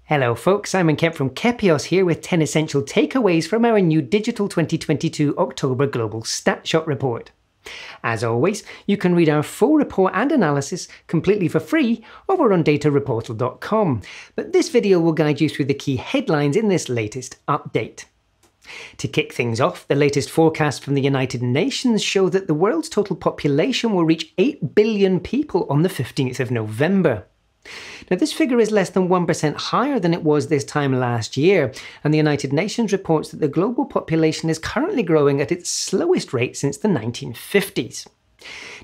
Hello folks, I'm Kemp from Kepios here with 10 essential takeaways from our new Digital 2022 October Global Statshot Report. As always, you can read our full report and analysis completely for free over on DataReportal.com, but this video will guide you through the key headlines in this latest update. To kick things off, the latest forecasts from the United Nations show that the world's total population will reach 8 billion people on the 15th of November. Now, this figure is less than 1% higher than it was this time last year, and the United Nations reports that the global population is currently growing at its slowest rate since the 1950s.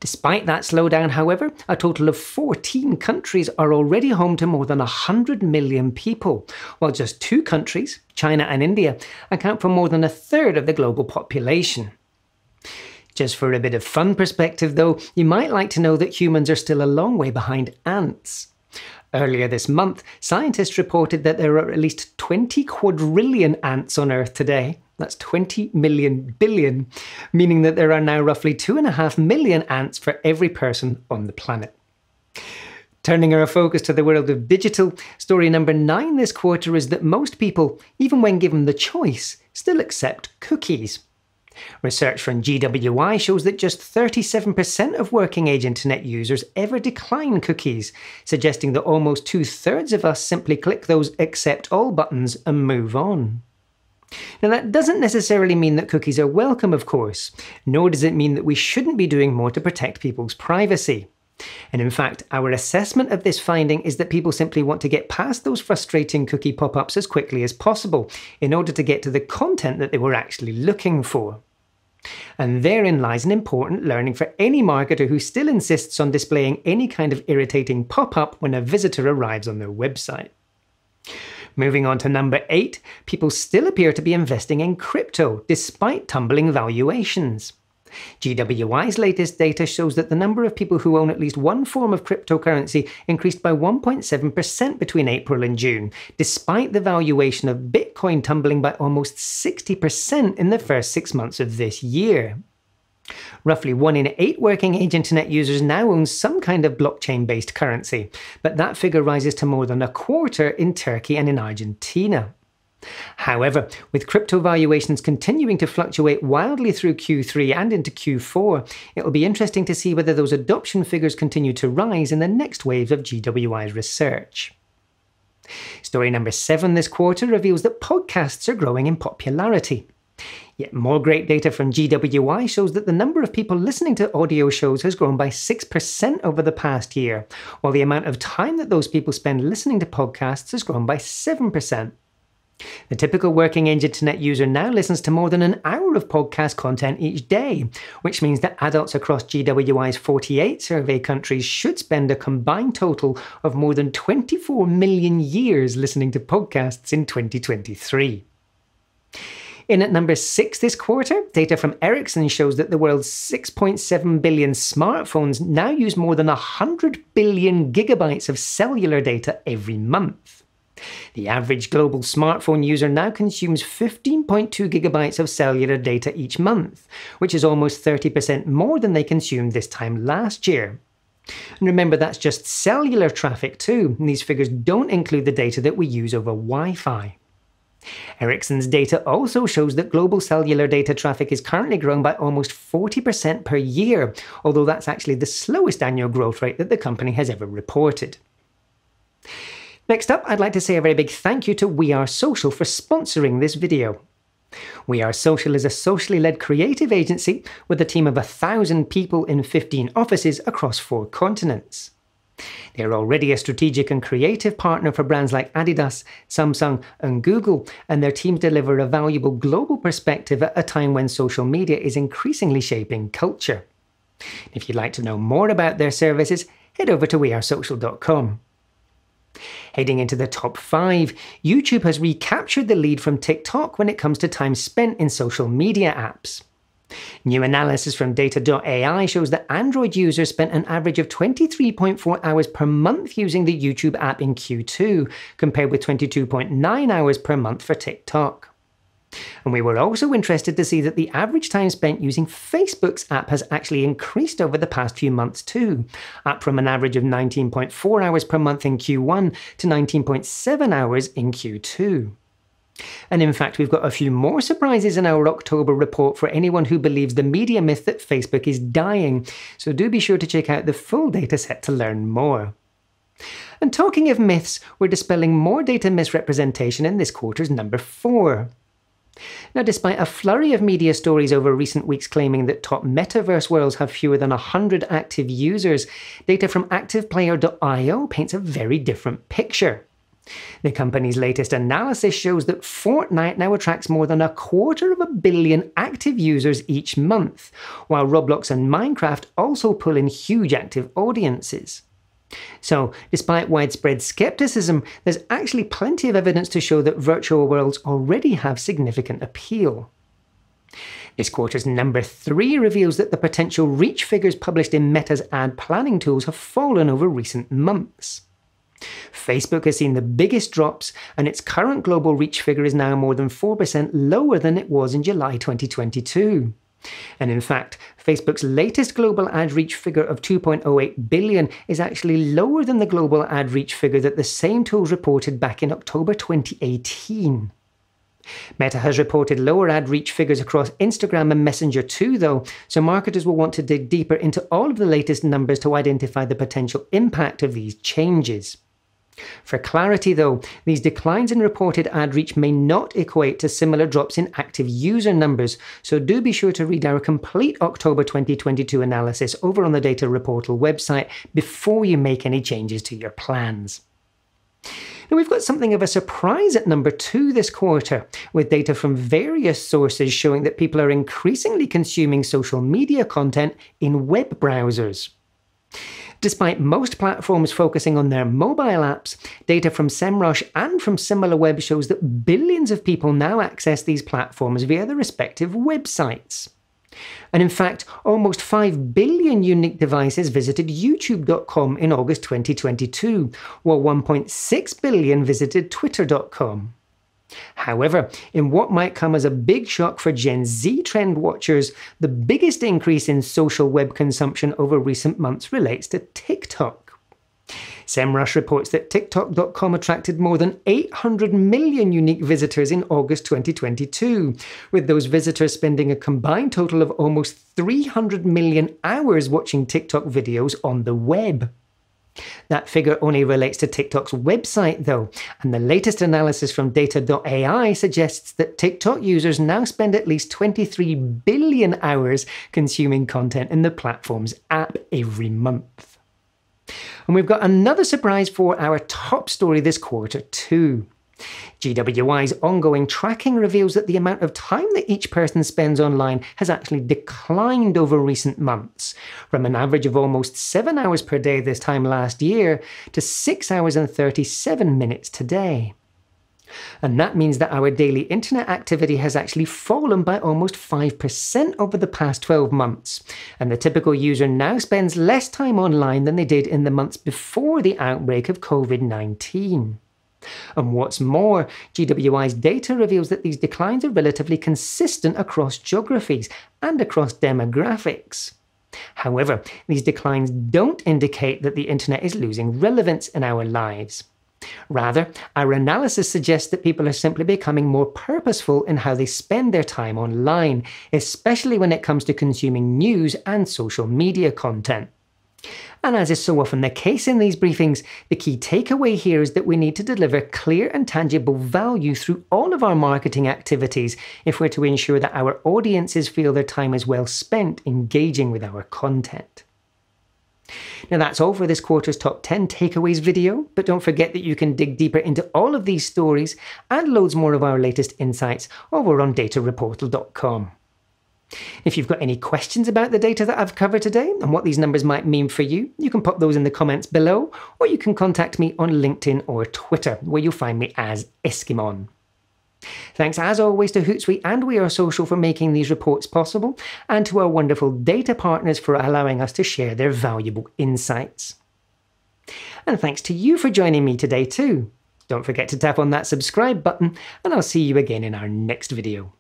Despite that slowdown, however, a total of 14 countries are already home to more than 100 million people, while just 2 countries, China and India, account for more than a third of the global population. Just for a bit of fun perspective though, you might like to know that humans are still a long way behind ants. Earlier this month, scientists reported that there are at least 20 quadrillion ants on Earth today. That's 20 million billion, meaning that there are now roughly 2.5 million ants for every person on the planet. Turning our focus to the world of digital, story number 9 this quarter is that most people, even when given the choice, still accept cookies. Research from GWI shows that just 37% of working-age internet users ever decline cookies, suggesting that almost 2/3 of us simply click those accept all buttons and move on. Now, that doesn't necessarily mean that cookies are welcome, of course, nor does it mean that we shouldn't be doing more to protect people's privacy. And in fact, our assessment of this finding is that people simply want to get past those frustrating cookie pop-ups as quickly as possible in order to get to the content that they were actually looking for. And therein lies an important learning for any marketer who still insists on displaying any kind of irritating pop-up when a visitor arrives on their website. Moving on to number 8, people still appear to be investing in crypto despite tumbling valuations. GWI's latest data shows that the number of people who own at least one form of cryptocurrency increased by 1.7% between April and June, despite the valuation of Bitcoin tumbling by almost 60% in the first 6 months of this year. Roughly 1 in 8 working-age internet users now own some kind of blockchain-based currency, but that figure rises to more than a quarter in Turkey and in Argentina. However, with crypto valuations continuing to fluctuate wildly through Q3 and into Q4, it'll be interesting to see whether those adoption figures continue to rise in the next wave of GWI's research. Story number 7 this quarter reveals that podcasts are growing in popularity. Yet more great data from GWI shows that the number of people listening to audio shows has grown by 6% over the past year, while the amount of time that those people spend listening to podcasts has grown by 7%. The typical working-age internet user now listens to more than an hour of podcast content each day, which means that adults across GWI's 48 survey countries should spend a combined total of more than 24 million years listening to podcasts in 2023. In at number 6 this quarter, data from Ericsson shows that the world's 6.7 billion smartphones now use more than 100 billion gigabytes of cellular data every month. The average global smartphone user now consumes 15.2 gigabytes of cellular data each month, which is almost 30% more than they consumed this time last year. And remember, that's just cellular traffic too, and these figures don't include the data that we use over Wi-Fi. Ericsson's data also shows that global cellular data traffic is currently growing by almost 40% per year, although that's actually the slowest annual growth rate that the company has ever reported. Next up, I'd like to say a very big thank you to We Are Social for sponsoring this video. We Are Social is a socially led creative agency with a team of 1,000 people in 15 offices across 4 continents. They're already a strategic and creative partner for brands like Adidas, Samsung and Google, and their teams deliver a valuable global perspective at a time when social media is increasingly shaping culture. If you'd like to know more about their services, head over to wearesocial.com. Heading into the top 5, YouTube has recaptured the lead from TikTok when it comes to time spent in social media apps. New analysis from Data.ai shows that Android users spent an average of 23.4 hours per month using the YouTube app in Q2, compared with 22.9 hours per month for TikTok. And we were also interested to see that the average time spent using Facebook's app has actually increased over the past few months too, up from an average of 19.4 hours per month in Q1 to 19.7 hours in Q2. And in fact, we've got a few more surprises in our October report for anyone who believes the media myth that Facebook is dying, so do be sure to check out the full dataset to learn more. And talking of myths, we're dispelling more data misrepresentation in this quarter's number 4. Now, despite a flurry of media stories over recent weeks claiming that top Metaverse worlds have fewer than 100 active users, data from ActivePlayer.io paints a very different picture. The company's latest analysis shows that Fortnite now attracts more than 250 million active users each month, while Roblox and Minecraft also pull in huge active audiences. So, despite widespread skepticism, there's actually plenty of evidence to show that virtual worlds already have significant appeal. This quarter's number 3 reveals that the potential reach figures published in Meta's ad planning tools have fallen over recent months. Facebook has seen the biggest drops, and its current global reach figure is now more than 4% lower than it was in July 2022. And in fact, Facebook's latest global ad reach figure of 2.08 billion is actually lower than the global ad reach figure that the same tools reported back in October 2018. Meta has reported lower ad reach figures across Instagram and Messenger too, though, so marketers will want to dig deeper into all of the latest numbers to identify the potential impact of these changes. For clarity though, these declines in reported ad reach may not equate to similar drops in active user numbers, so do be sure to read our complete October 2022 analysis over on the DataReportal website before you make any changes to your plans. Now, we've got something of a surprise at number 2 this quarter, with data from various sources showing that people are increasingly consuming social media content in web browsers. Despite most platforms focusing on their mobile apps, data from SEMrush and from SimilarWeb shows that billions of people now access these platforms via their respective websites. And in fact, almost 5 billion unique devices visited YouTube.com in August 2022, while 1.6 billion visited Twitter.com. However, in what might come as a big shock for Gen Z trend watchers, the biggest increase in social web consumption over recent months relates to TikTok. SEMrush reports that TikTok.com attracted more than 800 million unique visitors in August 2022, with those visitors spending a combined total of almost 300 million hours watching TikTok videos on the web. That figure only relates to TikTok's website though, and the latest analysis from data.ai suggests that TikTok users now spend at least 23 billion hours consuming content in the platform's app every month. And we've got another surprise for our top story this quarter too. GWI's ongoing tracking reveals that the amount of time that each person spends online has actually declined over recent months, from an average of almost 7 hours per day this time last year to 6 hours and 37 minutes today. And that means that our daily internet activity has actually fallen by almost 5% over the past 12 months, and the typical user now spends less time online than they did in the months before the outbreak of COVID-19. And what's more, GWI's data reveals that these declines are relatively consistent across geographies and across demographics. However, these declines don't indicate that the internet is losing relevance in our lives. Rather, our analysis suggests that people are simply becoming more purposeful in how they spend their time online, especially when it comes to consuming news and social media content. And as is so often the case in these briefings, the key takeaway here is that we need to deliver clear and tangible value through all of our marketing activities if we're to ensure that our audiences feel their time is well spent engaging with our content. Now that's all for this quarter's Top 10 Takeaways video, but don't forget that you can dig deeper into all of these stories and loads more of our latest insights over on DataReportal.com. If you've got any questions about the data that I've covered today and what these numbers might mean for you, you can pop those in the comments below, or you can contact me on LinkedIn or Twitter, where you'll find me as Eskimon. Thanks as always to Hootsuite and We Are Social for making these reports possible, and to our wonderful data partners for allowing us to share their valuable insights. And thanks to you for joining me today too. Don't forget to tap on that subscribe button, and I'll see you again in our next video.